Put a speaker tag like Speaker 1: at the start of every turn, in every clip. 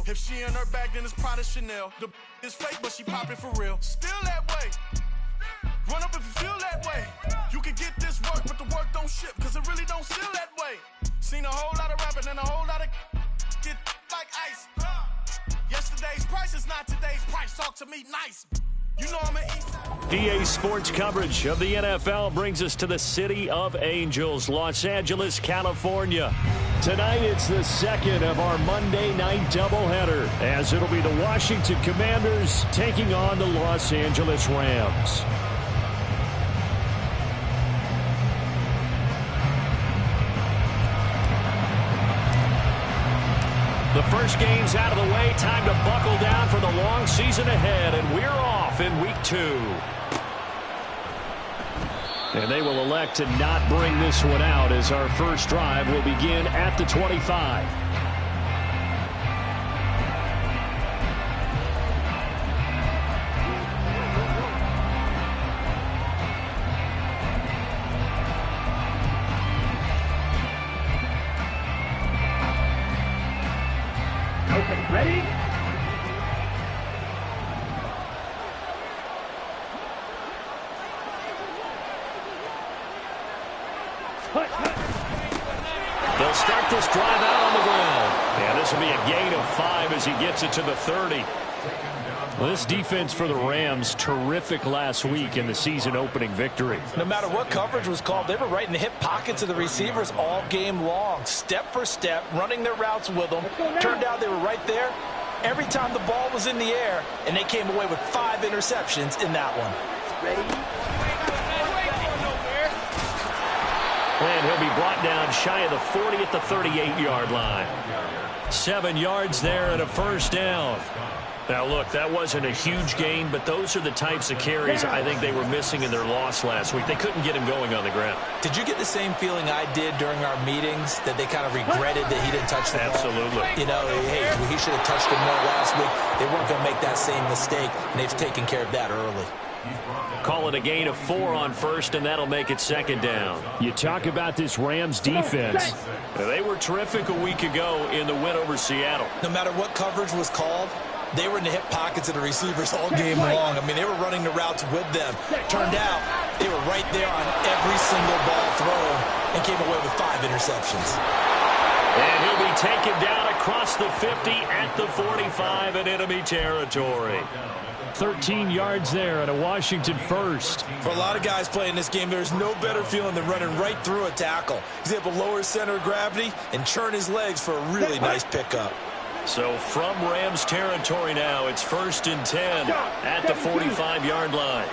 Speaker 1: deal. If she in her bag, then it's Prada Chanel. The is fake, but she poppin' for real. Still that way. Run up if you feel that way. You can get this work, but the work don't ship, cause it really don't feel that way. Seen a whole lot of rapping and a whole lot of get like ice. Yesterday's price is not today's price. Talk to me nice. You know I'm an
Speaker 2: EA Sports coverage of the NFL brings us to the City of Angels, Los Angeles, California. Tonight it's the second of our Monday night doubleheader, as it'll be the Washington Commanders taking on the Los Angeles Rams. The first game's out of the way. Time to buckle down for the long season ahead, and we're off in week 2. And they will elect to not bring this one out, as our first drive will begin at the 25.
Speaker 3: Ready?
Speaker 2: They'll start this drive out on the ground. And this will be a gain of 5 as he gets it to the 30. Well, this defense for the Rams, terrific last week in the season-opening victory.
Speaker 4: No matter what coverage was called, they were right in the hip pockets of the receivers all game long. Step for step, running their routes with them. Turned out they were right there every time the ball was in the air, and they came away with 5 interceptions in that one.
Speaker 2: And he'll be brought down shy of the 40 at the 38-yard line. 7 yards there and a first down. Now, look, that wasn't a huge gain, but those are the types of carries I think they were missing in their loss last week. They couldn't get him going on the ground.
Speaker 4: Did you get the same feeling I did during our meetings, that they kind of regretted that he didn't touch the ball?
Speaker 2: Absolutely.
Speaker 4: You know, hey, he should have touched it more last week. They weren't going to make that same mistake, and they've taken care of that early.
Speaker 2: Call it a gain of 4 on first, and that'll make it second down.
Speaker 3: You talk about this Rams defense.
Speaker 2: They were terrific a week ago in the win over Seattle.
Speaker 4: No matter what coverage was called, they were in the hip pockets of the receivers all game long. I mean, they were running the routes with them. Turned out they were right there on every single ball thrown and came away with 5 interceptions.
Speaker 2: And he'll be taken down across the 50 at the 45 in enemy territory.
Speaker 3: 13 yards there and a Washington first.
Speaker 4: For a lot of guys playing this game, there's no better feeling than running right through a tackle. He's able to lower his center of gravity and churn his legs for a really nice pickup.
Speaker 2: So from Rams territory now, it's 1st and 10 at the 45-yard line.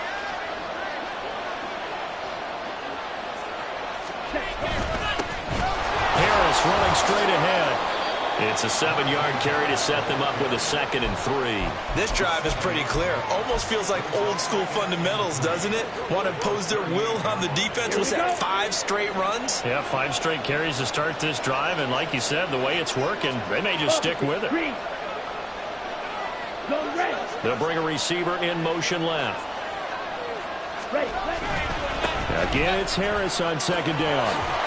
Speaker 2: Harris running straight ahead. It's a 7-yard carry to set them up with a 2nd and 3.
Speaker 4: This drive is pretty clear. Almost feels like old school fundamentals, doesn't it? Want to impose their will on the defense. Was that 5 straight runs?
Speaker 2: Yeah, 5 straight carries to start this drive. And like you said, the way it's working, they may just stick with it. They'll bring a receiver in motion left.
Speaker 3: Again, it's Harris on 2nd down.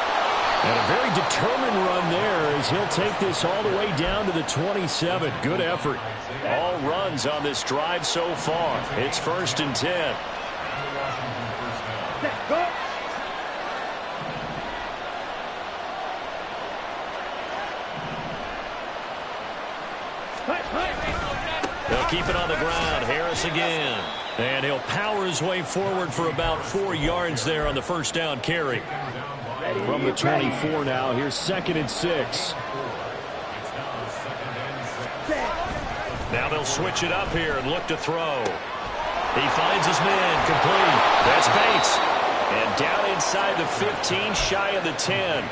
Speaker 3: And a very determined run there as he'll take this all the way down to the 27. Good effort.
Speaker 2: All runs on this drive so far. It's 1st and 10. They'll keep it on the ground. Harris again.
Speaker 3: And he'll power his way forward for about 4 yards there on the first down carry. From the 24 now, here's 2nd and 6.
Speaker 2: Now they'll switch it up here and look to throw. He finds his man, complete. That's Bates. And down inside the 15, shy of the 10.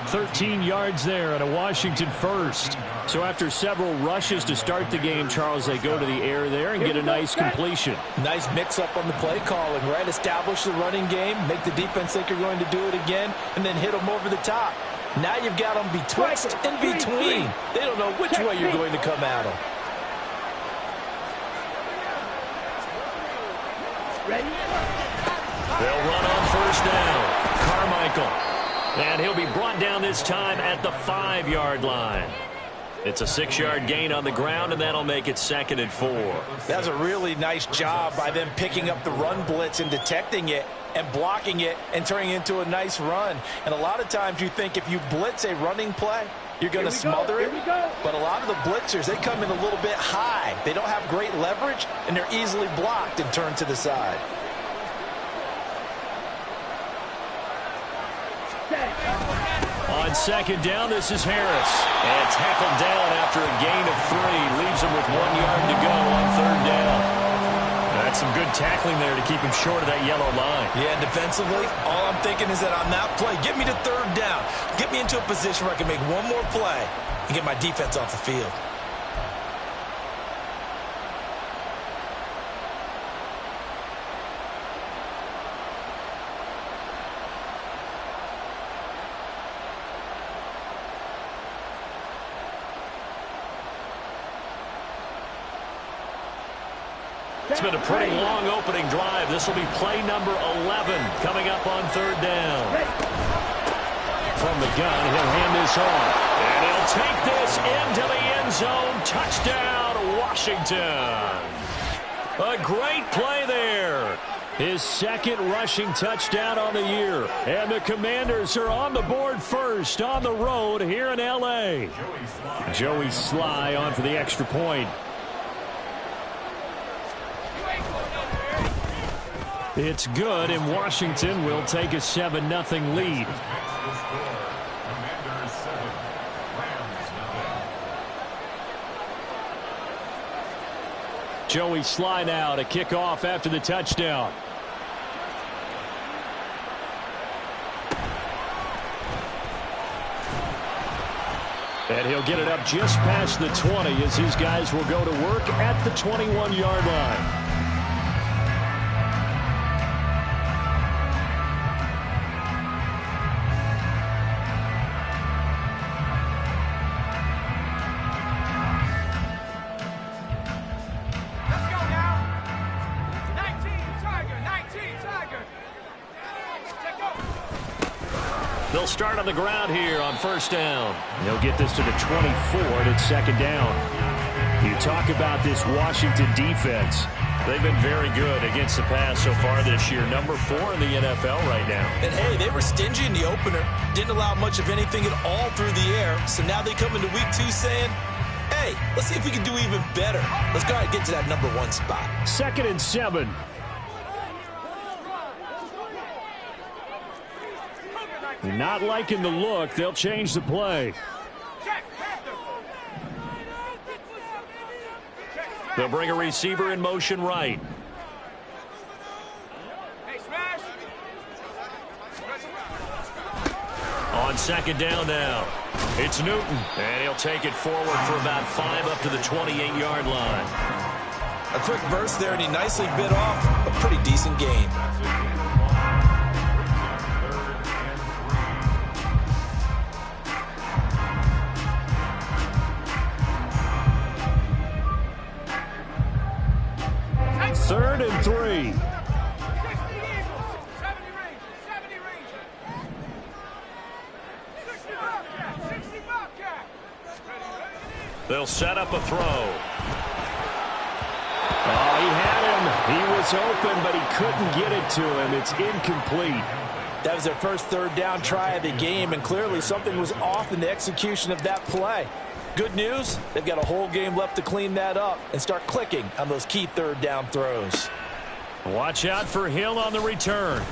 Speaker 3: 13 yards there and a Washington first. So after several rushes to start the game, Charles, they go to the air there and get a nice completion.
Speaker 4: Nice mix-up on the play calling, right? Establish the running game, make the defense think you're going to do it again, and then hit them over the top. Now you've got them betwixt and between. They don't know which way you're going to come at them.
Speaker 2: They'll run on first down. Carmichael. And he'll be brought down this time at the 5-yard line. It's a 6-yard gain on the ground, and that'll make it 2nd and 4.
Speaker 4: That's a really nice job by them picking up the run blitz and detecting it and blocking it and turning it into a nice run. And a lot of times you think if you blitz a running play, you're going to smother it. But a lot of the blitzers, they come in a little bit high. They don't have great leverage, and they're easily blocked and turned to the side.
Speaker 2: On 2nd down, this is Harris. And tackled down after a gain of 3. Leaves him with 1 yard to go on 3rd down. That's some good tackling there to keep him short of that yellow line.
Speaker 4: Yeah, defensively, all I'm thinking is that on that play, get me to 3rd down. Get me into a position where I can make one more play and get my defense off the field.
Speaker 2: It's been a pretty long opening drive. This will be play number 11 coming up on 3rd down. From the gun, he'll hand this off. And he'll take this into the end zone. Touchdown, Washington. A great play there. His 2nd rushing touchdown on the year. And the Commanders are on the board first on the road here in L.A. Joey Sly on for the extra point. It's good, and Washington will take a 7-0 lead. Joey Sly now to kick off after the touchdown. And he'll get it up just past the 20 as his guys will go to work at the 21-yard line. They'll start on the ground here on 1st down. They'll get this to the 24, and it's 2nd down. You talk about this Washington defense. They've been very good against the pass so far this year. Number 4 in the NFL right now.
Speaker 4: And, hey, they were stingy in the opener. Didn't allow much of anything at all through the air. So now they come into week 2 saying, hey, let's see if we can do even better. Let's go ahead and get to that number 1 spot.
Speaker 2: 2nd and 7. Not liking the look. They'll change the play. They'll bring a receiver in motion right. On 2nd down now. It's Newton. And he'll take it forward for about 5 up to the 28-yard line.
Speaker 4: A quick burst there, and he nicely bit off a pretty decent gain.
Speaker 2: Third and 3. They'll set up a throw. Oh, he had him. He was open, but he couldn't get it to him. It's incomplete.
Speaker 4: That was their first 3rd down try of the game, and clearly something was off in the execution of that play. Good news, they've got a whole game left to clean that up and start clicking on those key 3rd down throws.
Speaker 2: Watch out for Hill on the return.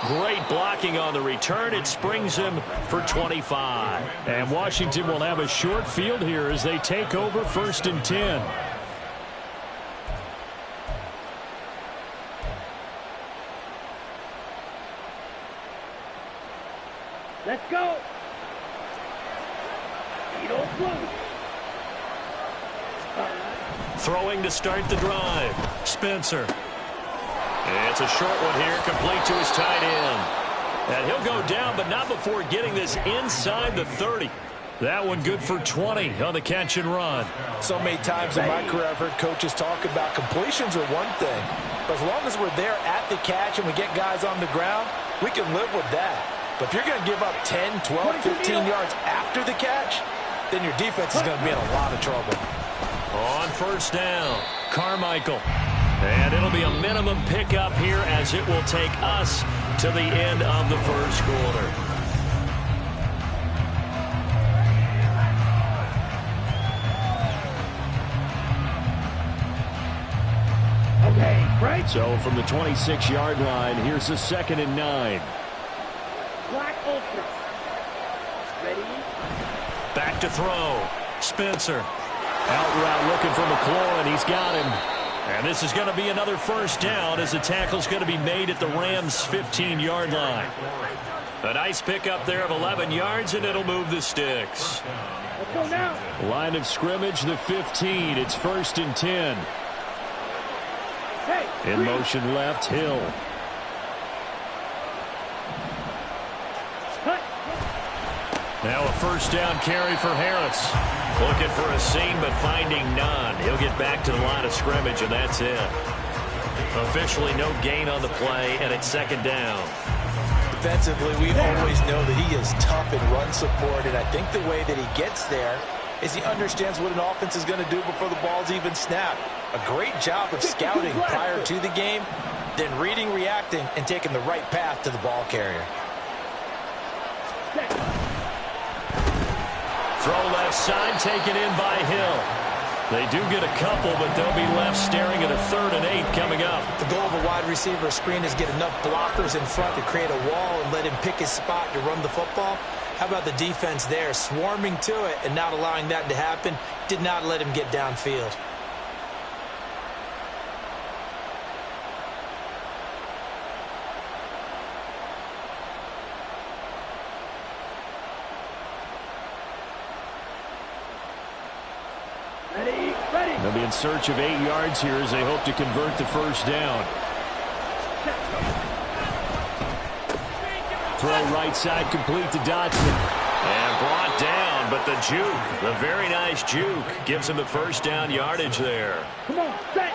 Speaker 2: Great blocking on the return. It springs him for 25. And Washington will have a short field here as they take over 1st and 10.
Speaker 5: Let's go.
Speaker 2: Throwing to start the drive. Spencer. It's a short one here, complete to his tight end. And he'll go down, but not before getting this inside the 30. That one good for 20 on the catch and run.
Speaker 4: So many times in my career I've heard coaches talk about completions are one thing. But as long as we're there at the catch and we get guys on the ground, we can live with that. But if you're going to give up 10, 12, 15 yards after the catch, then your defense is going to be in a lot of trouble.
Speaker 2: On first down, Carmichael. And it'll be a minimum pickup here as it will take us to the end of the first quarter.
Speaker 5: Okay, break.
Speaker 3: So from the 26-yard line, here's a 2nd and 9.
Speaker 5: Black Ultra. Ready?
Speaker 2: Back to throw. Spencer. Out route looking for McLaurin. He's got him. And this is going to be another first down as the tackle's going to be made at the Rams' 15-yard line. A nice pickup there of 11 yards, and it'll move the sticks.
Speaker 5: Let's go now.
Speaker 3: Line of scrimmage, the 15. It's 1st and 10.
Speaker 5: Hey,
Speaker 3: In motion left, Hill.
Speaker 5: cut.
Speaker 2: Now a first down carry for Harris. Looking for a seam, but finding none. He'll get back to the line of scrimmage, and that's it. Officially no gain on the play, and it's 2nd down.
Speaker 4: Defensively, we always know that he is tough in run support, and I think the way that he gets there is he understands what an offense is going to do before the ball's even snapped. A great job of scouting prior to the game, then reading, reacting, and taking the right path to the ball carrier.
Speaker 2: Throw left side, taken in by Hill. They do get a couple, but they'll be left staring at a 3rd and 8 coming up.
Speaker 4: The goal of a wide receiver screen is get enough blockers in front to create a wall and let him pick his spot to run the football. How about the defense there, swarming to it and not allowing that to happen? Did not let him get downfield.
Speaker 5: Ready, ready.
Speaker 3: They'll be in search of 8 yards here as they hope to convert the first down. Throw right side complete to Dotson.
Speaker 2: And brought down, but the juke, the very nice juke, gives him the first down yardage there.
Speaker 5: Come on, set.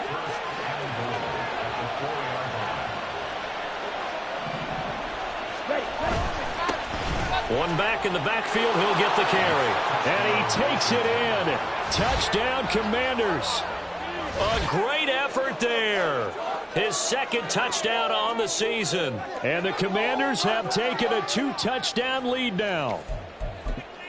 Speaker 5: Ready, ready.
Speaker 2: One back in the backfield, he'll get the carry.
Speaker 3: And he takes it in. Touchdown, Commanders.
Speaker 2: A great effort there. His 2nd touchdown on the season.
Speaker 3: And the Commanders have taken a 2-touchdown lead now.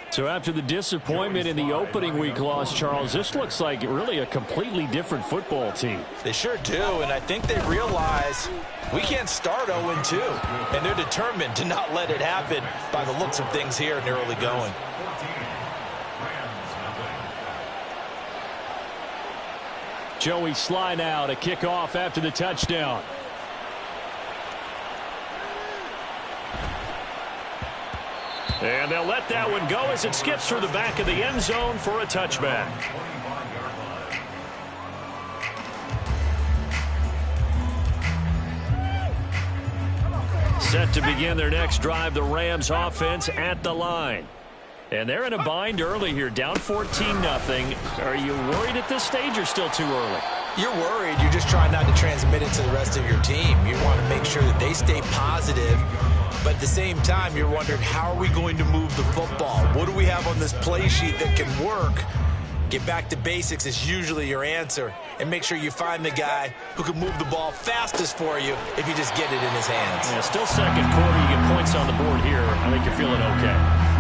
Speaker 3: So after the disappointment in the opening week loss, Charles, this looks like really a completely different football team.
Speaker 4: They sure do, and I think they realize we can't start 0-2, and they're determined to not let it happen by the looks of things here in the early going.
Speaker 3: Joey Sly now to kick off after the touchdown.
Speaker 2: And they'll let that one go as it skips through the back of the end zone for a touchback. Set to begin their next drive, the Rams offense at the line. And they're in a bind early here, down 14-0. Are you worried at this stage or still too early?
Speaker 4: You're worried. You're just trying not to transmit it to the rest of your team. You want to make sure that they stay positive. But at the same time, you're wondering, how are we going to move the football? What do we have on this play sheet that can work? Get back to basics is usually your answer. And make sure you find the guy who can move the ball fastest for you if you just get it in his hands.
Speaker 2: Yeah, still 2nd quarter. You get points on the board here. I think you're feeling okay.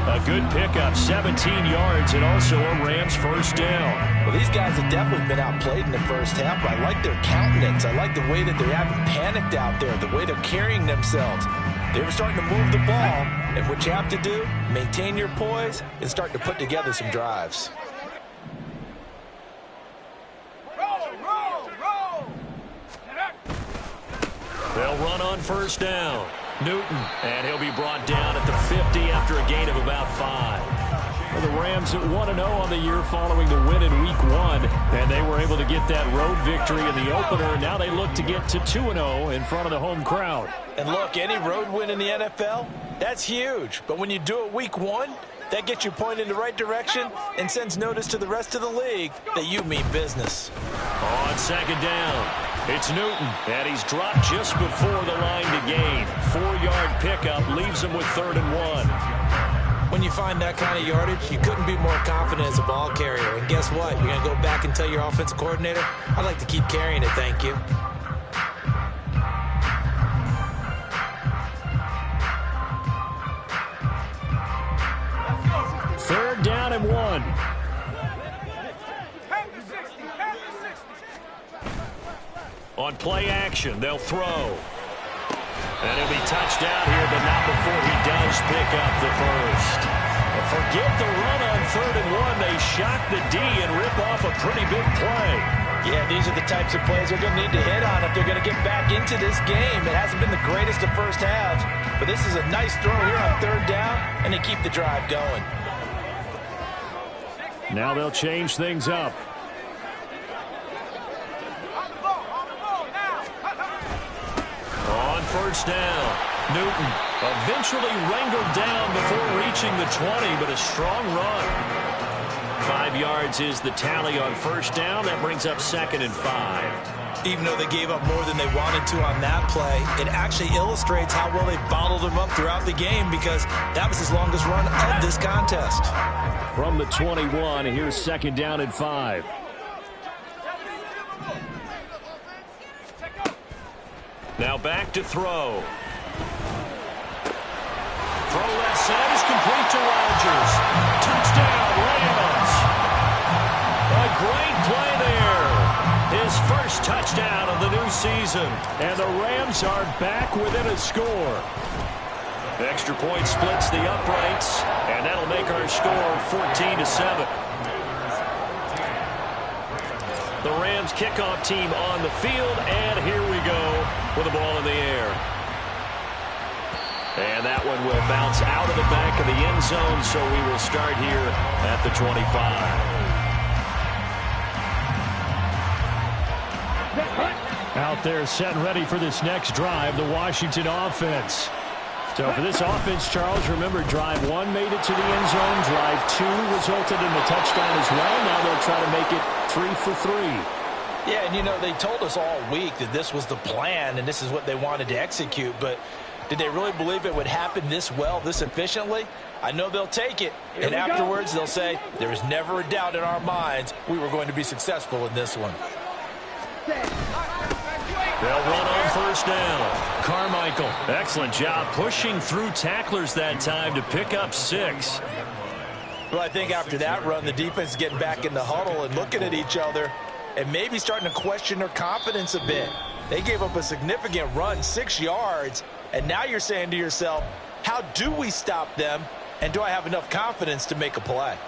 Speaker 2: A good pickup, 17 yards, and also a Rams first down.
Speaker 4: Well, these guys have definitely been outplayed in the first half, but I like their countenance. I like the way that they haven't panicked out there, the way they're carrying themselves. They were starting to move the ball, and what you have to do, maintain your poise and start to put together some drives.
Speaker 2: They'll run on first down. Newton, and he'll be brought down at the 50 after a gain of about 5.
Speaker 3: Well, the Rams at 1-0 on the year following the win in Week 1, and they were able to get that road victory in the opener. Now they look to get to 2-0 in front of the home crowd.
Speaker 4: And look, any road win in the NFL, that's huge. But when you do it Week 1, that gets you pointed in the right direction and sends notice to the rest of the league that you mean business.
Speaker 2: On 2nd down, It's Newton, and he's dropped just before the line to gain. 4-yard pickup leaves him with 3rd and 1.
Speaker 4: When you find that kind of yardage, you couldn't be more confident as a ball carrier. And guess what? You're going to go back and tell your offensive coordinator, I'd like to keep carrying it, thank you.
Speaker 2: Third down and 1. On play action, they'll throw. And he'll be touched down here, but not before he does pick up the first. Forget the run on 3rd and 1. They shock the D and rip off a pretty big play.
Speaker 4: Yeah, these are the types of plays they're going to need to hit on if they're going to get back into this game. It hasn't been the greatest of first halves, but this is a nice throw here on 3rd down, and they keep the drive going.
Speaker 2: Now they'll change things up. On 1st down, Newton eventually wrangled down before reaching the 20, but a strong run. 5 yards is the tally on 1st down. That brings up 2nd and 5.
Speaker 4: Even though they gave up more than they wanted to on that play, it actually illustrates how well they bottled them up throughout the game because that was his longest run of this contest.
Speaker 2: From the 21, here's 2nd down and 5. Now back to throw. Throw left side is complete to Rodgers. Touchdown, Rams. A great play there. His first touchdown of the new season. And the Rams are back within a score. Extra point splits the uprights, and that'll make our score 14-7. The Rams kickoff team on the field, and here we go with the ball in the air. And that one will bounce out of the back of the end zone, so we will start here at the 25. Out there set and ready for this next drive, the Washington offense. So for this offense, Charles, remember drive 1 made it to the end zone. Drive 2 resulted in the touchdown as well. Now they'll try to make it 3 for 3.
Speaker 4: Yeah, and you know, they told us all week that this was the plan and this is what they wanted to execute, but did they really believe it would happen this well, this efficiently? I know they'll take it, and afterwards they'll say, there was never a doubt in our minds we were going to be successful in this one.
Speaker 2: They'll run on 1st down. Carmichael, excellent job pushing through tacklers that time to pick up 6.
Speaker 4: Well, I think after that run, the defense is getting back in the huddle and looking at each other and maybe starting to question their confidence a bit. They gave up a significant run, 6 yards, and now you're saying to yourself, how do we stop them, and do I have enough confidence to make a play?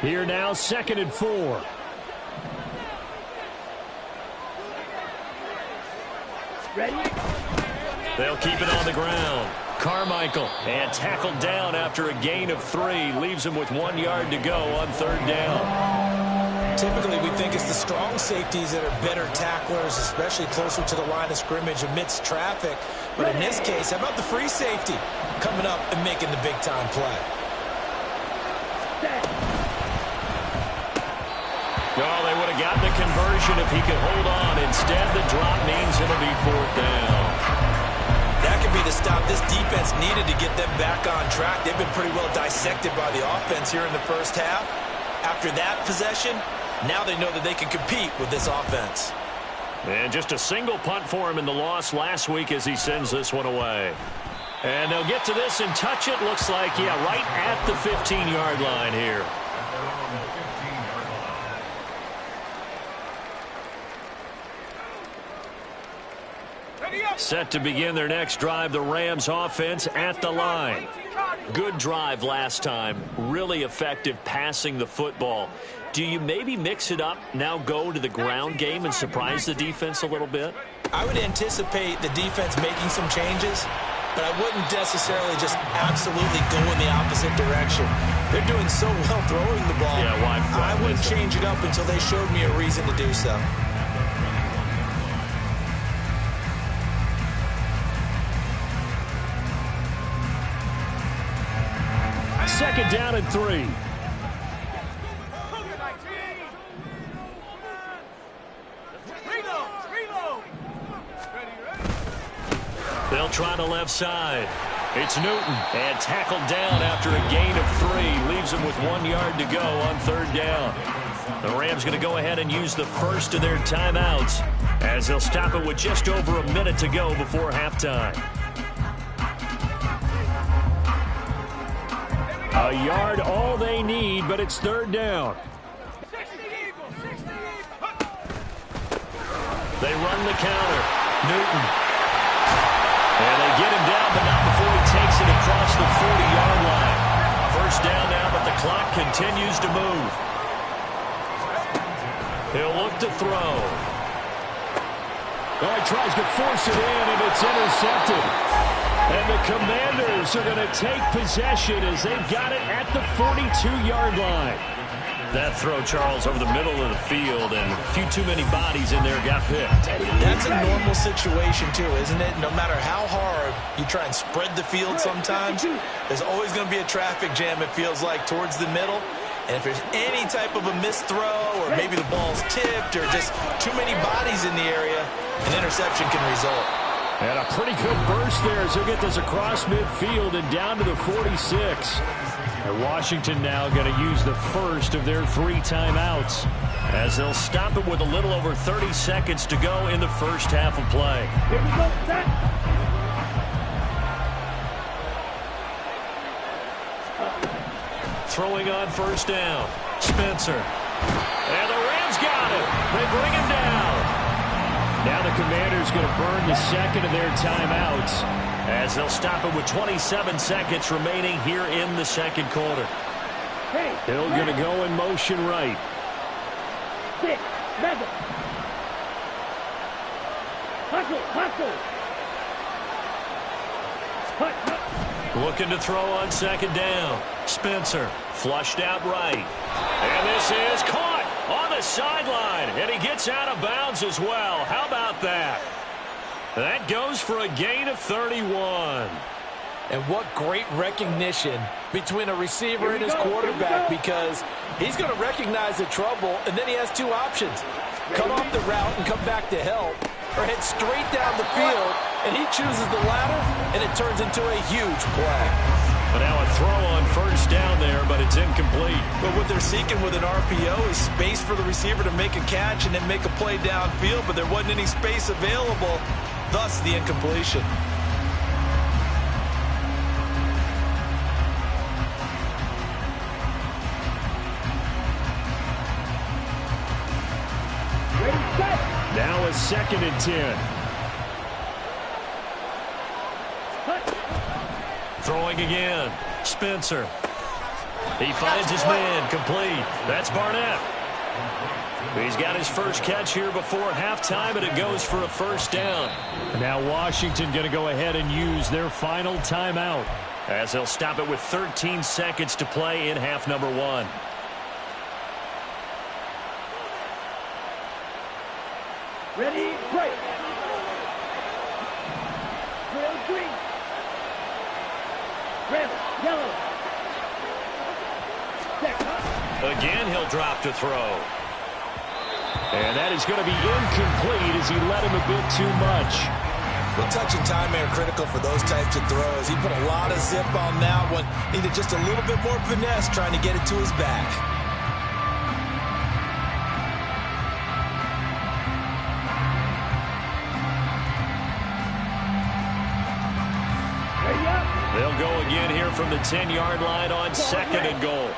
Speaker 2: Here now, 2nd and 4.
Speaker 5: Ready?
Speaker 2: They'll keep it on the ground. Carmichael, and tackled down after a gain of 3. Leaves him with 1 yard to go on 3rd down.
Speaker 4: Typically, we think it's the strong safeties that are better tacklers, especially closer to the line of scrimmage amidst traffic. But in this case, how about the free safety coming up and making the big-time play?
Speaker 2: Oh, they would have gotten the conversion if he could hold on. Instead, the drop means it'll be 4th down.
Speaker 4: That could be the stop this defense needed to get them back on track. They've been pretty well dissected by the offense here in the first half. After that possession, now they know that they can compete with this offense.
Speaker 2: And just a single punt for him in the loss last week as he sends this one away. And they'll get to this and touch it. Looks like, yeah, right at the 15-yard line here. Set to begin their next drive, the Rams offense at the line. Good drive last time. Really effective passing the football. Do you maybe mix it up, now go to the ground game and surprise the defense a little bit?
Speaker 4: I would anticipate the defense making some changes, but I wouldn't necessarily just absolutely go in the opposite direction. They're doing so well throwing the ball.
Speaker 2: Yeah, why
Speaker 4: I wouldn't change it up until they showed me a reason to do so.
Speaker 2: Second down and 3. try the left side. It's Newton, and tackled down after a gain of 3. Leaves him with 1 yard to go on 3rd down. The Rams going to go ahead and use the first of their timeouts as they'll stop it with just over a minute to go before halftime.
Speaker 3: A yard all they need, but it's 3rd down.
Speaker 2: They run the counter. Newton. And they get him down, but not before he takes it across the 40-yard line. First down now, but the clock continues to move. He'll look to throw.
Speaker 3: Oh, he tries to force it in, and it's intercepted. And the Commanders are going to take possession as they've got it at the 42-yard line.
Speaker 2: That throw, Charles, over the middle of the field, and a few too many bodies in there got picked.
Speaker 4: That's a normal situation, too, isn't it? No matter how hard you try and spread the field sometimes, there's always going to be a traffic jam, it feels like, towards the middle. And if there's any type of a missed throw, or maybe the ball's tipped, or just too many bodies in the area, an interception can result.
Speaker 3: And a pretty good burst there as he'll get this across midfield and down to the 46. And Washington now going to use the first of their 3 timeouts
Speaker 2: as they'll stop it with a little over 30 seconds to go in the first half of play.
Speaker 5: Here we go, set.
Speaker 2: Throwing on first down. Spencer. And the Rams got it. They bring him down.
Speaker 3: Now the Commanders going to burn the second of their timeouts
Speaker 2: as they'll stop it with 27 seconds remaining here in the second quarter.
Speaker 3: Hill going to go in motion right.
Speaker 5: 6, 7. Hustle, hustle.
Speaker 2: Looking to throw on second down. Spencer flushed out right. And this is caught on the sideline. And he gets out of bounds as well. How about that? That goes for a gain of 31.
Speaker 4: And what great recognition between a receiver and his quarterback, because he's going to recognize the trouble, and then he has 2 options. Cut off the route and come back to help, or head straight down the field, and he chooses the latter, and it turns into a huge play.
Speaker 2: But now a throw on first down there, but it's incomplete.
Speaker 4: But what they're seeking with an RPO is space for the receiver to make a catch and then make a play downfield, but there wasn't any space available, thus the incompletion.
Speaker 3: Now a 2nd and 10.
Speaker 2: Throwing again. Spencer. He finds his man. Complete. That's Barnett. He's got his first catch here before halftime, and it goes for a first down.
Speaker 3: Now Washington going to go ahead and use their final timeout
Speaker 2: as they'll stop it with 13 seconds to play in half number 1.
Speaker 5: Ready, break. Drill green. Red, yellow.
Speaker 2: Again, he'll drop to throw.
Speaker 3: And that is going to be incomplete as he let him a bit too much.
Speaker 4: Well, touch and time are critical for those types of throws. He put a lot of zip on that one. Needed just a little bit more finesse trying to get it to his back.
Speaker 2: They'll go again here from the 10-yard line on 2nd and goal.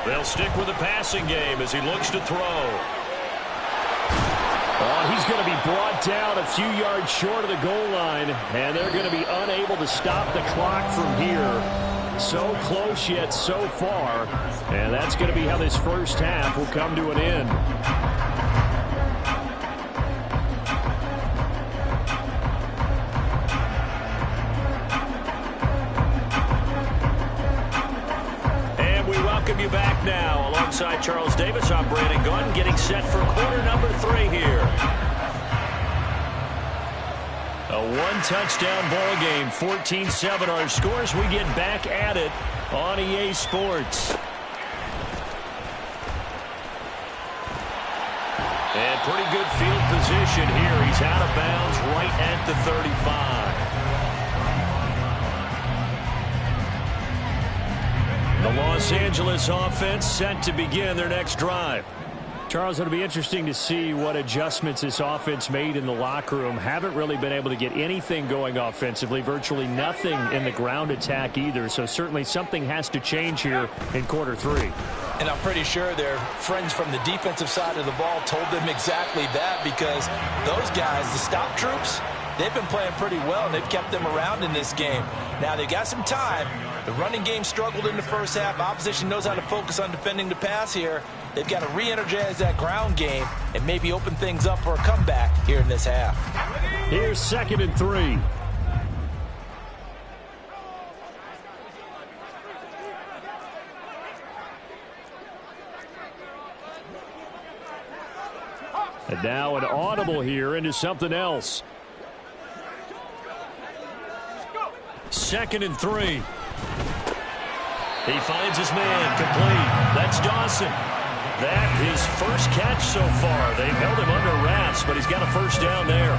Speaker 2: They'll stick with the passing game as he looks to throw.
Speaker 3: Oh, he's going to be brought down a few yards short of the goal line, and they're going to be unable to stop the clock from here. So close yet so far, and that's going to be how this first half will come to an end.
Speaker 2: And we welcome you back now. Alongside Charles Davis, I'm Brandon Gaudin, getting set for quarter number 3 here. A one-touchdown ball game, 14-7 our scores. We get back at it on EA Sports. And pretty good field position here. He's out of bounds right at the 35. The Los Angeles offense set to begin their next drive.
Speaker 3: Charles, it'll be interesting to see what adjustments this offense made in the locker room. Haven't really been able to get anything going offensively, virtually nothing in the ground attack either. So certainly something has to change here in quarter three.
Speaker 4: And I'm pretty sure their friends from the defensive side of the ball told them exactly that, because those guys, the stop troops, they've been playing pretty well, and they've kept them around in this game. Now, they've got some time. The running game struggled in the first half. Opposition knows how to focus on defending the pass here. They've got to re-energize that ground game and maybe open things up for a comeback here in this half.
Speaker 3: Here's 2nd and 3. And now an audible here into something else.
Speaker 2: 2nd and 3. He finds his man complete. That's Dawson. That his first catch so far. They've held him under wraps, but he's got a first down there.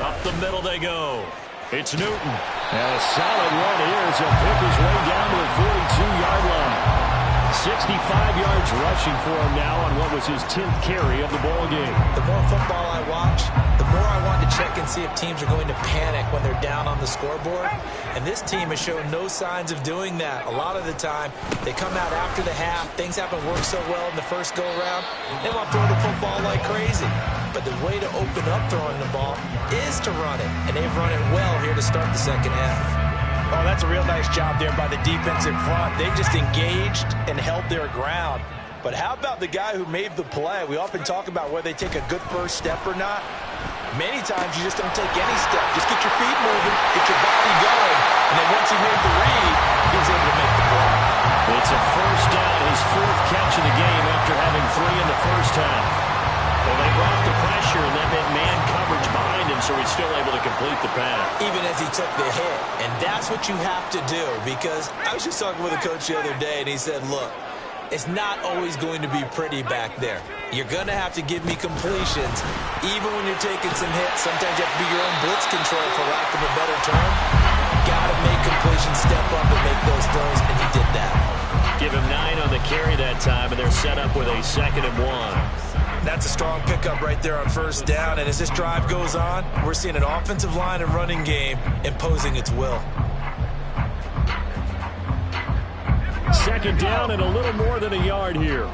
Speaker 2: Up the middle they go. It's Newton.
Speaker 3: And a solid run here as he'll pick his way down to the 42-yard line. 65 yards rushing for him now on what was his 10th carry of the ball game.
Speaker 4: The more football I watch, the more I want to check and see if teams are going to panic when they're down on the scoreboard. And this team has shown no signs of doing that. A lot of the time, they come out after the half. Things haven't worked so well in the first go-around. They want to throw the football like crazy. But the way to open up throwing the ball is to run it. And they've run it well here to start the second half. Oh, that's a real nice job there by the defensive front. They just engaged and held their ground. But how about the guy who made the play? We often talk about whether they take a good first step or not. Many times you just don't take any step. Just get your feet moving, get your body going. And then once he made the read, he was able to make the play.
Speaker 2: It's a first down, his 4th catch of the game after having 3 in the first half. Well, they brought the pressure, and that meant man coverage behind him, so he's still able to complete the pass.
Speaker 4: Even as he took the hit. And that's what you have to do, because I was just talking with a coach the other day, and he said, look, it's not always going to be pretty back there. You're going to have to give me completions. Even when you're taking some hits, sometimes you have to be your own blitz control, for lack of a better term. Got to make completions, step up and make those throws, and he did that.
Speaker 2: Give him 9 on the carry that time, and they're set up with a 2nd and 1.
Speaker 4: That's a strong pickup right there on first down. And as this drive goes on, we're seeing an offensive line and running game imposing its will.
Speaker 3: 2nd down and a little more than a yard here.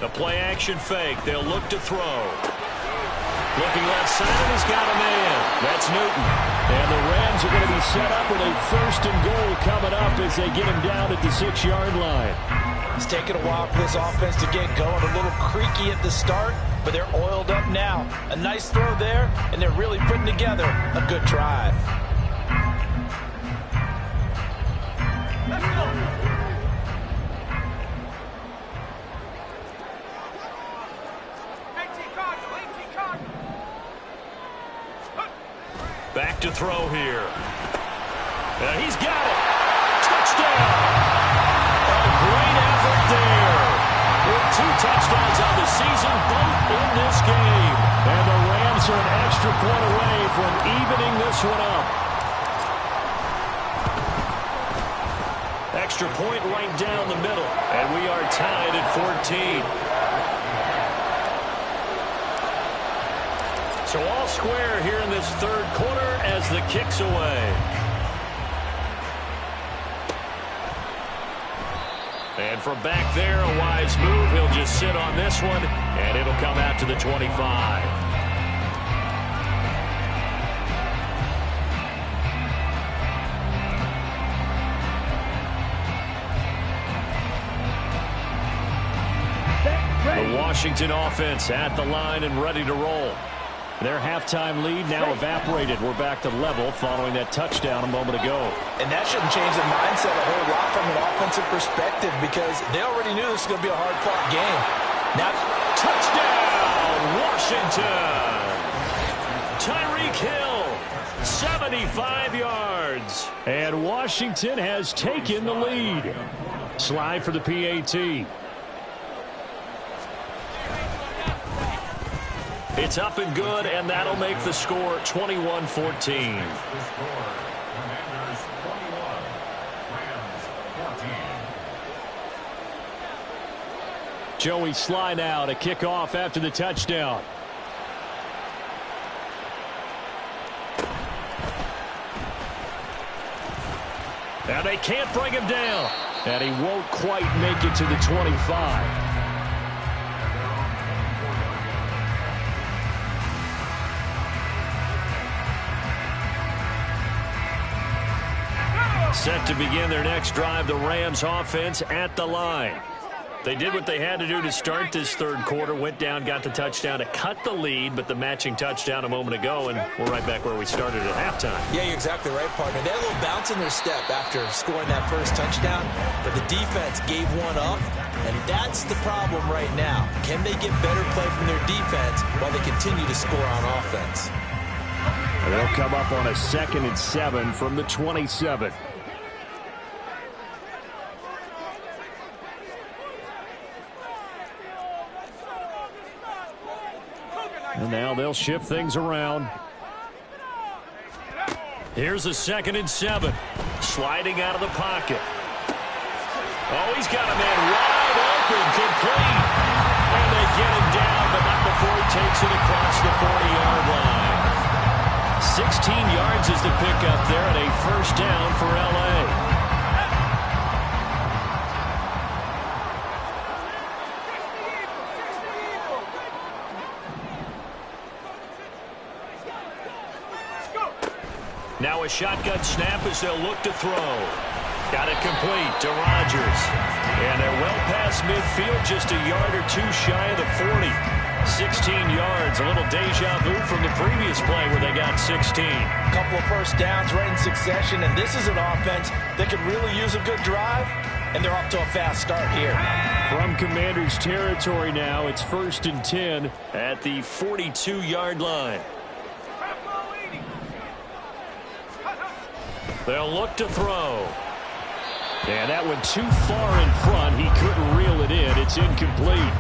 Speaker 2: The play action fake. They'll look to throw. Looking left side, and he's got a man. That's Newton.
Speaker 3: And the Rams are going to be set up with a 1st and goal coming up as they get him down at the 6-yard line.
Speaker 4: It's taken a while for this offense to get going. A little creaky at the start, but they're oiled up now. A nice throw there, and they're really putting together a good drive. Let's go.
Speaker 2: Back to throw here. He's got it. Touchdown. A great effort there. With 2 touchdowns on the season, both in this game.
Speaker 3: And the Rams are an extra point away from evening this one up.
Speaker 2: Extra point right down the middle. And we are tied at 14. So all square here in this 3rd quarter as the kick's away. And from back there, a wise move. He'll just sit on this one, and it'll come out to the 25. The Washington offense at the line and ready to roll. Their halftime lead now evaporated. We're back to level following that touchdown a moment ago.
Speaker 4: And that shouldn't change the mindset a whole lot from an offensive perspective because they already knew this was going to be a hard-fought game. Now,
Speaker 2: touchdown, Washington! Tyreek Hill, 75 yards. And Washington has taken the lead. Slide for the PAT. It's up and good, and that'll make the score 21-14. Joey Sly now to kick off after the touchdown. And they can't bring him down. And he won't quite make it to the 25. Set to begin their next drive, the Rams offense at the line. They did what they had to do to start this third quarter, went down, got the touchdown to cut the lead, but the matching touchdown a moment ago, and we're right back where we started at halftime.
Speaker 4: Yeah, you're exactly right, partner. They had a little bounce in their step after scoring that first touchdown, but the defense gave one up, and that's the problem right now. Can they get better play from their defense while they continue to score on offense?
Speaker 2: And they'll come up on a 2nd and 7 from the 27. And now they'll shift things around. Here's a 2nd and 7. Sliding out of the pocket. Oh, he's got a man wide open, complete. And they get him down, but not before he takes it across the 40-yard line. 16 yards is the pickup there, and a first down for L.A. Now a shotgun snap as they'll look to throw. Got it complete to Rodgers. And they're well past midfield, just a yard or two shy of the 40. 16 yards, a little deja vu from the previous play where they got 16.
Speaker 4: A couple of first downs right in succession, and this is an offense that could really use a good drive, and they're off to a fast start here.
Speaker 2: From Commanders territory now, it's 1st and 10 at the 42-yard line. They'll look to throw. And that went too far in front. He couldn't reel it in. It's incomplete.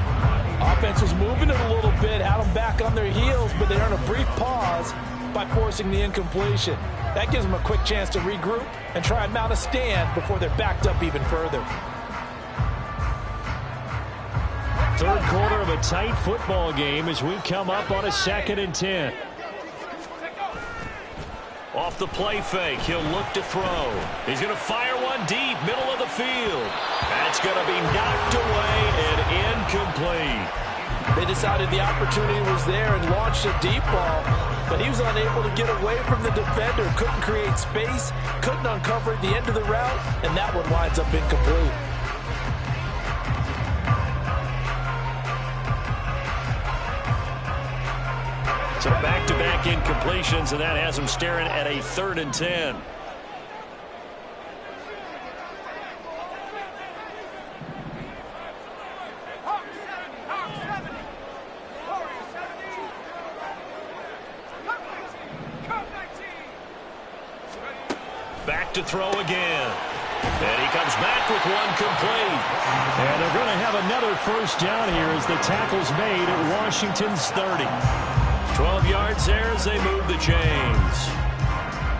Speaker 4: Offense was moving it a little bit, had them back on their heels, but they earned a brief pause by forcing the incompletion. That gives them a quick chance to regroup and try and mount a stand before they're backed up even further.
Speaker 2: Third quarter of a tight football game as we come up on a 2nd and 10. Off the play fake, he'll look to throw. He's going to fire one deep, middle of the field. That's going to be knocked away and incomplete.
Speaker 4: They decided the opportunity was there and launched a deep ball, but he was unable to get away from the defender, couldn't create space, couldn't uncover the end of the route, and that one winds up incomplete.
Speaker 2: So back-to-back incompletions, and that has him staring at a 3rd and 10. Back to throw again. And he comes back with one complete. And they're going to have another first down here as the tackle's made at Washington's 30. 12 yards there as they move the chains.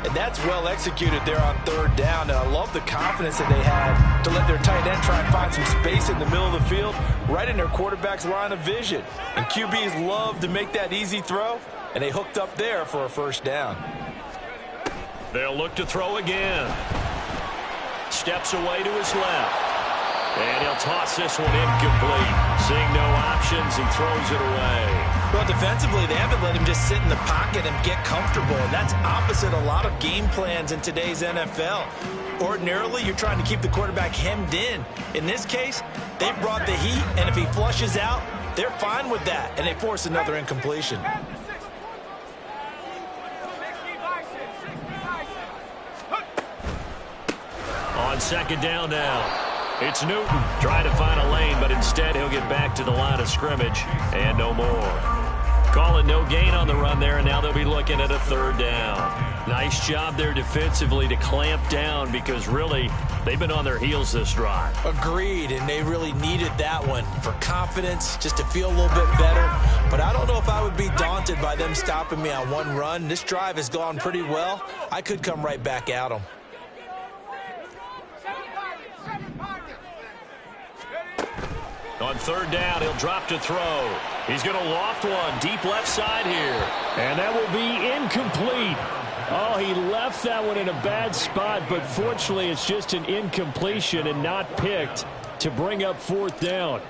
Speaker 4: And that's well executed there on 3rd down. And I love the confidence that they had to let their tight end try and find some space in the middle of the field, right in their quarterback's line of vision. And QBs love to make that easy throw, and they hooked up there for a first down.
Speaker 2: They'll look to throw again. Steps away to his left. And he'll toss this one incomplete. Seeing no options, he throws it away.
Speaker 4: Well, defensively, they haven't let him just sit in the pocket and get comfortable. And that's opposite a lot of game plans in today's NFL. Ordinarily, you're trying to keep the quarterback hemmed in. In this case, they brought the heat, and if he flushes out, they're fine with that, and they force another incompletion.
Speaker 2: on second down now. It's Newton trying to find a lane, but instead he'll get back to the line of scrimmage and no more. Call it no gain on the run there, and now they'll be looking at a third down. Nice job there defensively to clamp down because really they've been on their heels this drive.
Speaker 4: Agreed, and they really needed that one for confidence, just to feel a little bit better. But I don't know if I would be daunted by them stopping me on one run. This drive has gone pretty well. I could come right back at them.
Speaker 2: On third down, he'll drop to throw. He's going to loft one deep left side here.
Speaker 3: And that will be incomplete. Oh, he left that one in a bad spot, but fortunately it's just an incompletion and not picked to bring up fourth down.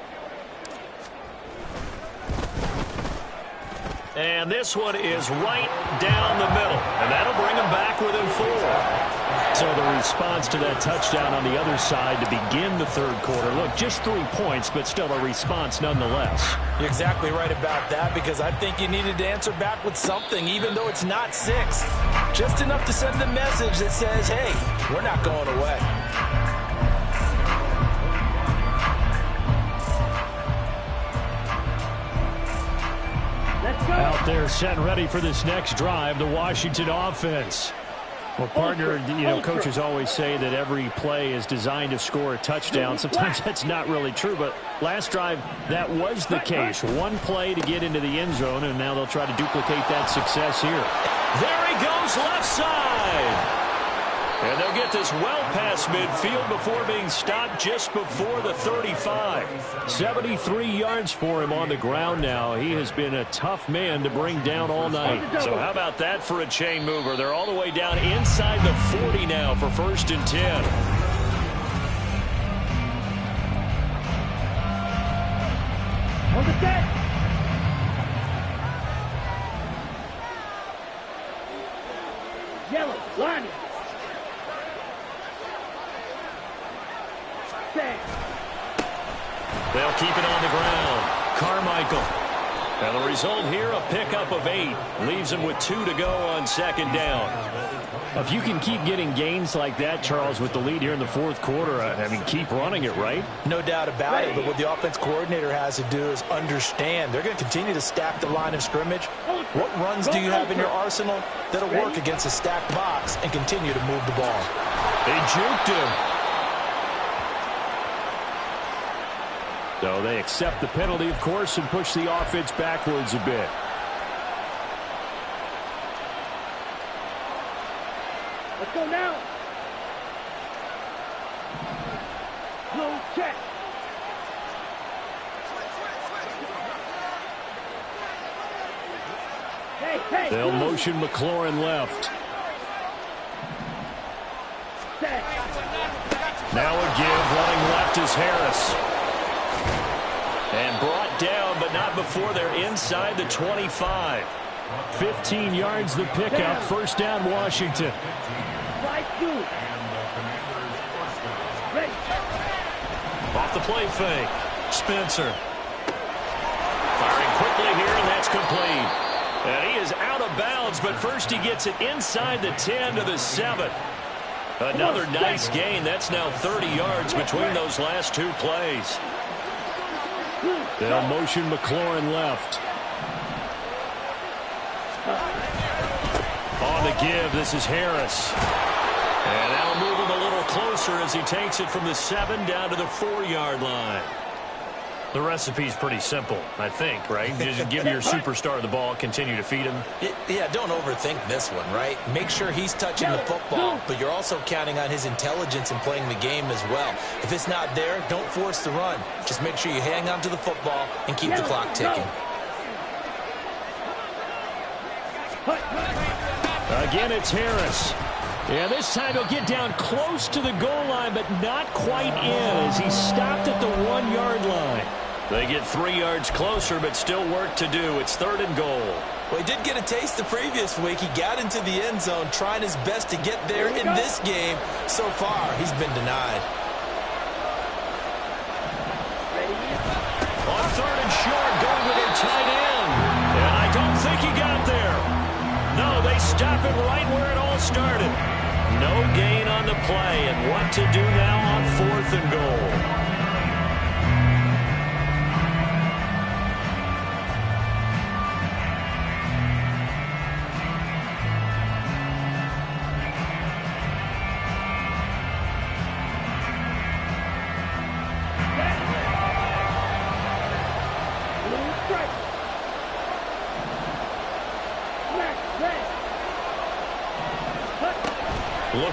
Speaker 2: And this one is right down the middle, and that'll bring him back within 4.
Speaker 3: So the response to that touchdown on the other side to begin the third quarter. Look, just 3 points, but still a response nonetheless.
Speaker 4: You're exactly right about that, because I think you needed to answer back with something, even though it's not 6. Just enough to send a message that says, hey, we're not going away.
Speaker 3: Out there set and ready for this next drive, the Washington offense. Well, partner, coaches always say that every play is designed to score a touchdown. Sometimes that's not really true, but last drive, that was the case. One play to get into the end zone, and now they'll try to duplicate that success here.
Speaker 2: There he goes, left side. And they'll get this well past midfield before being stopped just before the 35.
Speaker 3: 73 yards for him on the ground now. He has been a tough man to bring down all night.
Speaker 2: So how about that for a chain mover? They're all the way down inside the 40 now for 1st and 10.
Speaker 5: On the set. Yellow, line.
Speaker 2: They'll keep it on the ground. Carmichael. And the result here, a pickup of 8. Leaves him with 2 to go on second down.
Speaker 3: If you can keep getting gains like that, Charles, with the lead here in the fourth quarter, I mean, keep running it, right?
Speaker 4: No doubt about it, but what the offense coordinator has to do is understand they're going to continue to stack the line of scrimmage. What runs do you have in your arsenal that'll work against a stacked box and continue to move the ball?
Speaker 2: They juked him.
Speaker 3: So they accept the penalty, of course, and push the offense backwards a bit.
Speaker 5: Let's go now. Slow check. Hey.
Speaker 3: They'll motion McLaurin left.
Speaker 5: Set.
Speaker 3: Now a give, running left is Harris.
Speaker 2: And brought down, but not before they're inside the 25.
Speaker 3: 15 yards the pickup. First down, Washington.
Speaker 5: Right through. Ready.
Speaker 2: Off the play fake. Spencer. Firing quickly here, and that's complete. And he is out of bounds, but first he gets it inside the 10 to the 7. Another nice gain. That's now 30 yards between those last 2 plays.
Speaker 3: They'll motion McLaurin left.
Speaker 2: On the give, this is Harris. And that'll move him a little closer as he takes it from the 7 down to the 4-yard line. The recipe's pretty simple, I think, right? Just give your superstar the ball, continue to feed him.
Speaker 4: Yeah, don't overthink this one, right? Make sure he's touching the football, but you're also counting on his intelligence in playing the game as well. If it's not there, don't force the run. Just make sure you hang on to the football and keep the clock ticking.
Speaker 3: Again, it's Harris. Yeah, this time he'll get down close to the goal line, but not quite in as he stopped at the 1-yard line.
Speaker 2: They get 3 yards closer, but still work to do. It's 3rd and goal.
Speaker 4: Well, he did get a taste the previous week. He got into the end zone, trying his best to get there in this game. So far, he's been denied.
Speaker 2: On 3rd and short, going with a tight end. And I don't think he got there. No, they stop it right where it all started. No gain on the play, and what to do now?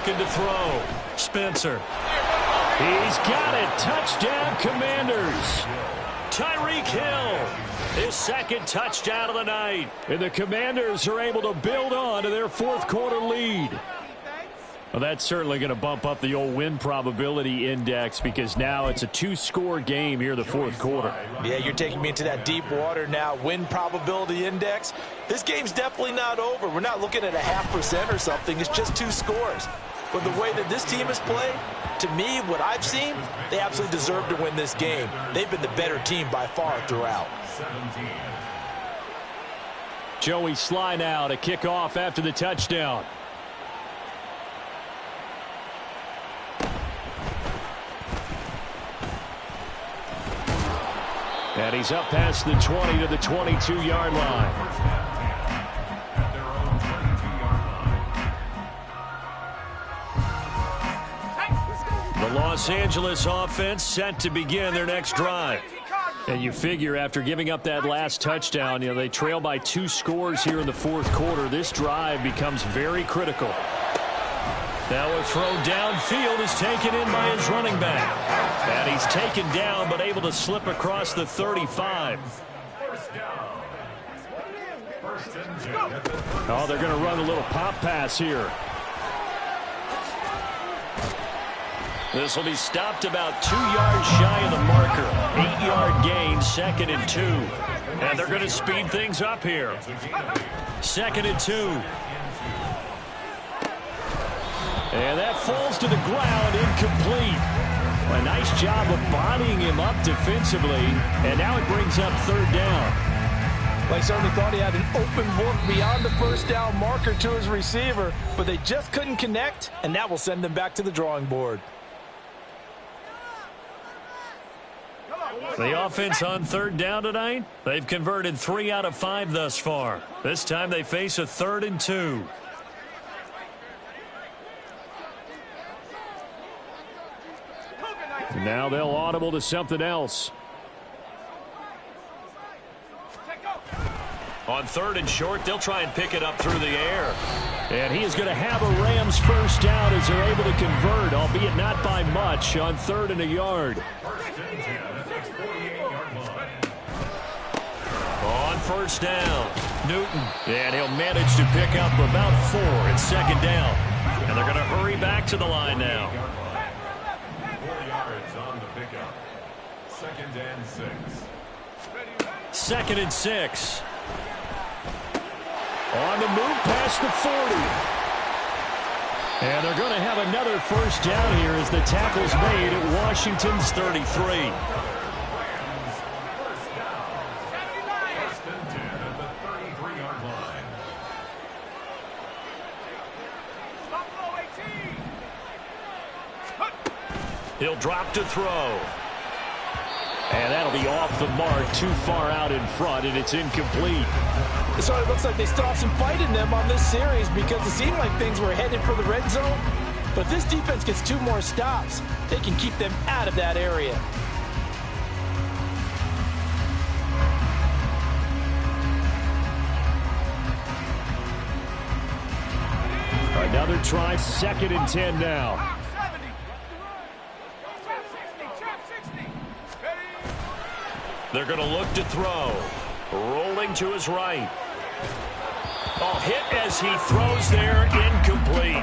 Speaker 2: looking to throw. Spencer. He's got it. Touchdown, Commanders. Tyreek Hill, his second touchdown of the night. And the Commanders are able to build on to their fourth quarter lead. Well, that's certainly going to bump up the old win probability index because now it's a two-score game here in the fourth quarter.
Speaker 4: Yeah, you're taking me into that deep water now. Win probability index. This game's definitely not over. We're not looking at a 0.5% or something. It's just 2 scores. But the way that this team has played, to me, what I've seen, they absolutely deserve to win this game. They've been the better team by far throughout.
Speaker 2: Joey Sly now to kick off after the touchdown. And he's up past the 20 to the 22-yard line. The Los Angeles offense set to begin their next drive. And you figure after giving up that last touchdown, they trail by 2 scores here in the fourth quarter. This drive becomes very critical. Now a throw downfield is taken in by his running back. And he's taken down but able to slip across the 35. Oh, they're going to run a little pop pass here. This will be stopped about 2 yards shy of the marker. 8-yard gain, 2nd and 2. And they're going to speed things up here. 2nd and 2. And that falls to the ground, incomplete. A nice job of bodying him up defensively, and now it brings up 3rd down.
Speaker 4: They certainly thought he had an open book beyond the first down marker to his receiver, but they just couldn't connect, and that will send them back to the drawing board.
Speaker 2: The offense on 3rd down tonight, they've converted 3 out of 5 thus far. This time they face a 3rd and 2. Now they'll audible to something else. On 3rd and short, they'll try and pick it up through the air. And he is going to have a Rams first down as they're able to convert, albeit not by much, on 3rd and a yard. On 1st down, Newton. And he'll manage to pick up about 4 at 2nd down. And they're going to hurry back to the line now. 2nd and 6. On the move past the 40. And they're going to have another first down here as the tackle's made at Washington's 33. He'll drop to throw. And that'll be off the mark, too far out in front, and it's incomplete.
Speaker 4: So it looks like they still have some fight in them on this series because it seemed like things were headed for the red zone. But if this defense gets 2 more stops, they can keep them out of that area.
Speaker 2: Another try, 2nd and 10 now. They're going to look to throw. Rolling to his right. Oh, hit as he throws there, incomplete.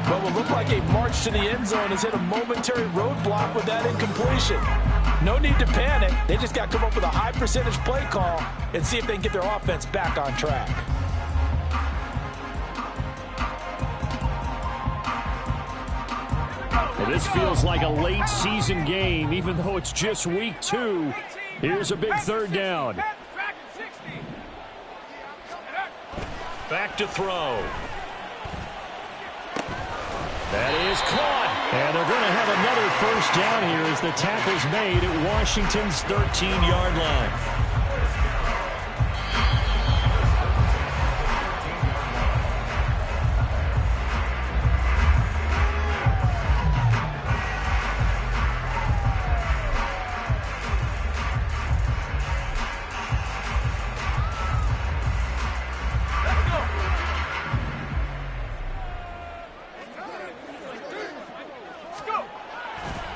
Speaker 4: Well, what looked like a march to the end zone has hit a momentary roadblock with that incompletion. No need to panic. They just got to come up with a high percentage play call and see if they can get their offense back on track.
Speaker 2: Well, this feels like a late season game, even though it's just week 2. Here's a big 3rd down. Back to throw. That is caught. And they're going to have another first down here as the tackle's made at Washington's 13-yard line.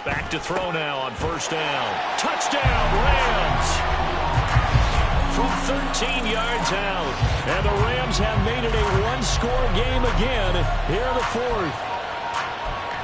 Speaker 2: Back to throw now on first down. Touchdown, Rams! From 13 yards out. And the Rams have made it a one-score game again here in the fourth.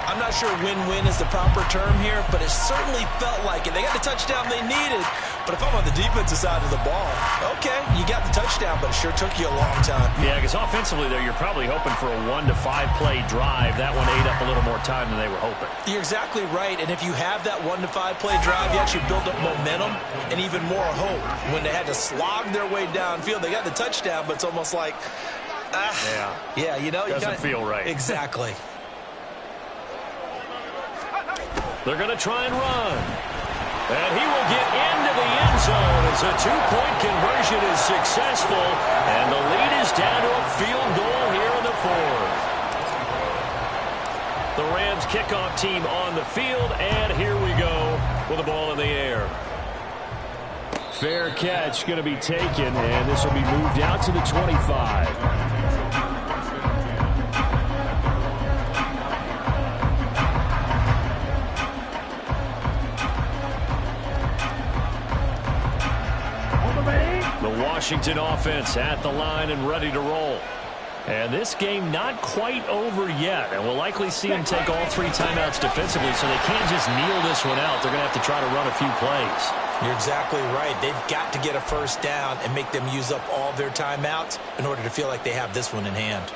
Speaker 4: I'm not sure win-win is the proper term here, but it certainly felt like it. They got the touchdown they needed, but if I'm on the defensive side of the ball, okay, you got the touchdown, but it sure took you a long time.
Speaker 2: Yeah, because offensively there, you're probably hoping for a 1 to 5 play drive. That one ate up a little more time than they were hoping.
Speaker 4: You're exactly right, and if you have that 1 to 5 play drive, you actually build up momentum and even more hope. When they had to slog their way downfield, they got the touchdown, but it's almost like, yeah, you know,
Speaker 2: doesn't feel right.
Speaker 4: Exactly.
Speaker 2: They're going to try and run. And he will get into the end zone as a two-point conversion is successful. And the lead is down to a field goal here in the fourth. The Rams kickoff team on the field. And here we go with the ball in the air. Fair catch going to be taken. And this will be moved out to the 25. The Washington offense at the line and ready to roll. And this game not quite over yet. And we'll likely see them take all 3 timeouts defensively, so they can't just kneel this one out. They're going to have to try to run a few plays.
Speaker 4: You're exactly right. They've got to get a first down and make them use up all their timeouts in order to feel like they have this one in hand.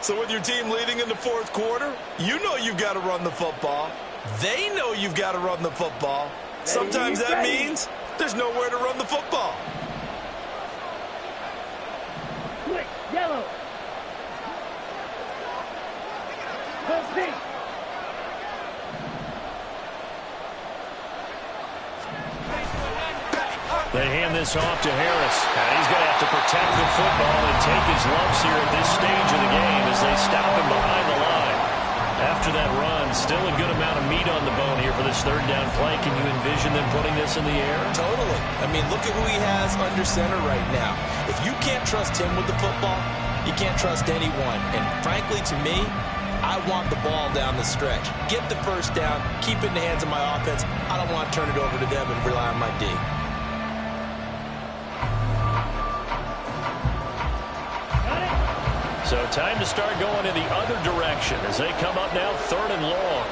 Speaker 4: So with your team leading in the fourth quarter, you know you've got to run the football. They know you've got to run the football. Sometimes that means there's nowhere to run the football.
Speaker 5: Quick, yellow. Go pink.
Speaker 2: They hand this off to Harris. And he's going to have to protect the football and take his lumps here at this stage of the game as they stop him behind the line. After that run, still a good amount of meat on the bone here for this third down play. Can you envision them putting this in the air?
Speaker 4: Totally. I mean, look at who he has under center right now. If you can't trust him with the football, you can't trust anyone. And frankly, to me, I want the ball down the stretch. Get the first down, keep it in the hands of my offense. I don't want to turn it over to them and rely on my D.
Speaker 2: So time to start going in the other direction as they come up now 3rd and long.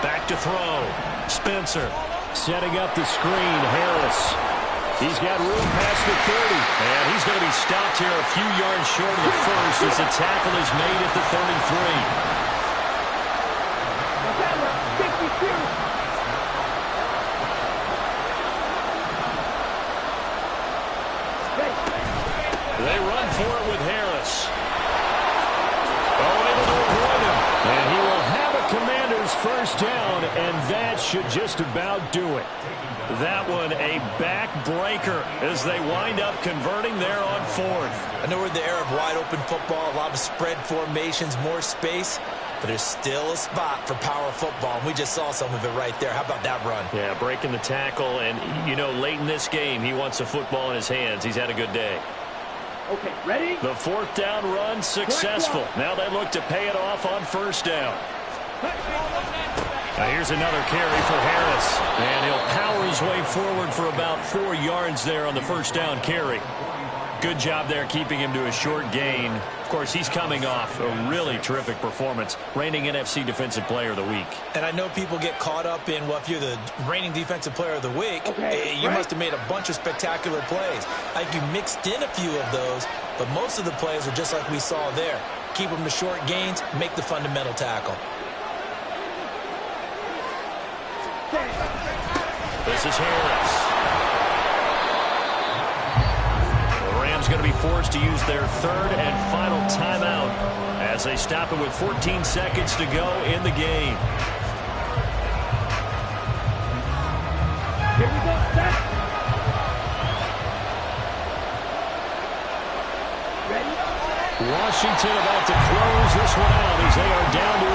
Speaker 2: Back to throw. Spencer setting up the screen. Harris. He's got room past the 30. And he's going to be stopped here a few yards short of the first as the tackle is made at the 33. They run for it with Harris. Able to avoid him. And he will have a Commander's first down, and that should just about do it. That one a backbreaker as they wind up converting there on 4th.
Speaker 4: I know we're in the era of wide open football, a lot of spread formations, more space, but there's still a spot for power football, and we just saw some of it right there. How about that run?
Speaker 2: Yeah, breaking the tackle, and, you know, late in this game, he wants the football in his hands. He's had a good day.
Speaker 5: Okay, ready?
Speaker 2: The 4th down run successful. Now they look to pay it off on first down. Now here's another carry for Harris. And he'll power his way forward for about 4 yards there on the first down carry. Good job there keeping him to a short gain. Of course, he's coming off a really terrific performance, reigning NFC Defensive Player of the Week.
Speaker 4: And I know people get caught up in, well, if you're the reigning Defensive Player of the Week, you must have made a bunch of spectacular plays. I think you mixed in a few of those, but most of the plays are just like we saw there. Keep them to short gains, make the fundamental tackle.
Speaker 2: This is Harris. The Rams going to be forced to use their 3rd and final timeout as they stop it with 14 seconds to go in the game.
Speaker 5: Here we go, set. Ready?
Speaker 2: Washington about to close this one out as they are down to